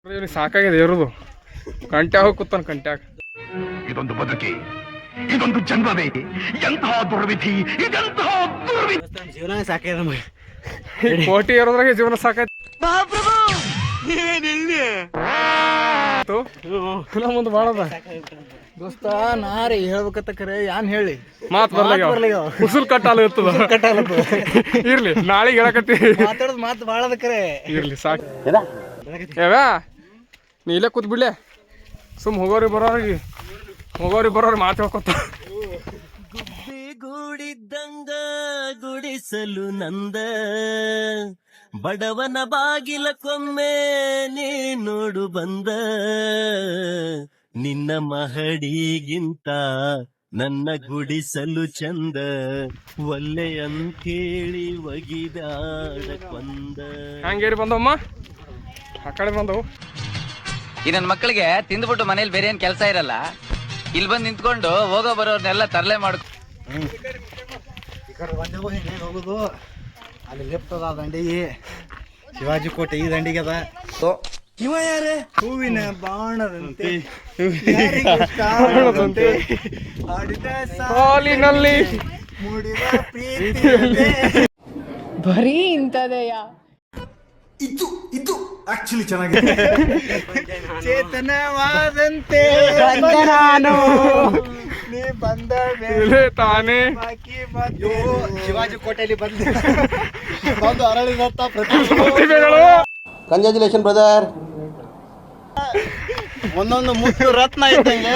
ಸಾಕಾಗಿದೆ ಇರೋದು ಕಂಟ್ಯಾಗ ಹೋಗಿ ಕೂತಾನ ಕಂಟ್ಯಾಗ. ಇದೊಂದು ಬದುಕಿ, ಇದೊಂದು ಜನ್ಮವೇ, ಎಂತಹ ದುರ್ವಿಧಿ, ಇದೆಂತಹ ದುರ್ವಿಧಿ. ಜೀವನ ಸಾಕಾಗಿದೆ ನಮಗೆ. ಕೋಟಿ ಇರೋದ್ರಾಗೆ ಜೀವನ ಸಾಕಾಯ್ತು. ಮುಂದೆ ಭಾಳ ಅದ ದೋಸ್ತ ನಾರಿ ಹೇಳ್ಬೇಕತ್ತ ಕರೆ ಯಾನ್ ಹೇಳಿ ಮಾತು ಬರ್ಲಾಗ ಉಸುಲ್ ಕಟ್ಟಾಲ ಇರ್ತದ. ಇರ್ಲಿ ನಾಳೆಗೆ ಹೇಳಕತ್ತಿ ಮಾತಾಡೋದು ಮಾತು ಭಾಳ ಅದ ಕರೆ. ಇರ್ಲಿ ಸಾಕು. ನೀ ಇಲ್ಲೇ ಕೂತ್ ಬಿಡ್ಲೆ ಸುಮ್ ಹೋಗೋರಿ ಬರೋರಿ ಮಾತು ಹೇಳ್ಕೊತ. ಗೂಡಿದ್ದಂಗ ಗುಡಿಸಲು ನಂದ ಬಡವನ ಬಾಗಿಲ ಕೊಮ್ಮೆ ನೀ ನೋಡು ಬಂದ ನಿನ್ನ ಮಹಡಿಗಿಂತ ನನ್ನ ಗುಡಿಸಲು ಚಂದ ಒಲ್ಲೆ ಅಂತೇಳಿ ಒಗಿದಾಡ ಕೊಂದ. ಹಂಗೇರಿ ಬಂದವಮ್ಮ ಆ ಕಡೆ ಬಂದವು. ಈ ನನ್ನ ಮಕ್ಕಳಿಗೆ ತಿಂದ್ಬಿಟ್ಟು ಮನೇಲಿ ಬೇರೆ ಏನ್ ಕೆಲಸ ಇರಲ್ಲ, ಇಲ್ಲಿ ಬಂದು ನಿಂತ್ಕೊಂಡು ಹೋಗೋ ಬರೋರ್ನೆಲ್ಲ ತರಲೆ ಮಾಡ್. ಈ ಕಡೆ ಬಂದೆವು ಹಿಂಗೆ ಹೋಗುದು. ಅಲ್ಲಿ ಲೆಫ್ಟ್ ಅದ ದಂಡಿಗೆ ಶಿವಾಜಿ ಕೋಟೆ, ಈ ದಂಡಿಗೆ ಅದ. ಇವ ಯಾರೇ ಹೂವಿನ ಬಾಣದಂತೆ ಹಾಲಿನಲ್ಲಿ ಮೂಡಿದ ಪ್ರೀತಿ ಬರೀ ಇಂಥದೆಯ. ಇದು ಆಕ್ಚುಲಿ ಚೆನ್ನಾಗಿದೆ. ಚೇತನವಾದಂತೆ ನಾನು ನೀ ಬಂದ ಮೇಲೆ ತಾನೇ ಬಾಕಿ ಬಂದು ಶಿವಾಜಿ ಕೋಟೆಯಲ್ಲಿ ಬಂದು ಅರಳಿದಂತ ಪ್ರತಿಭೆಗಳು. Congratulation brother. ಒಂದೊಂದು ಮುತ್ತು ರತ್ನ ಇದ್ದಂಗೆ.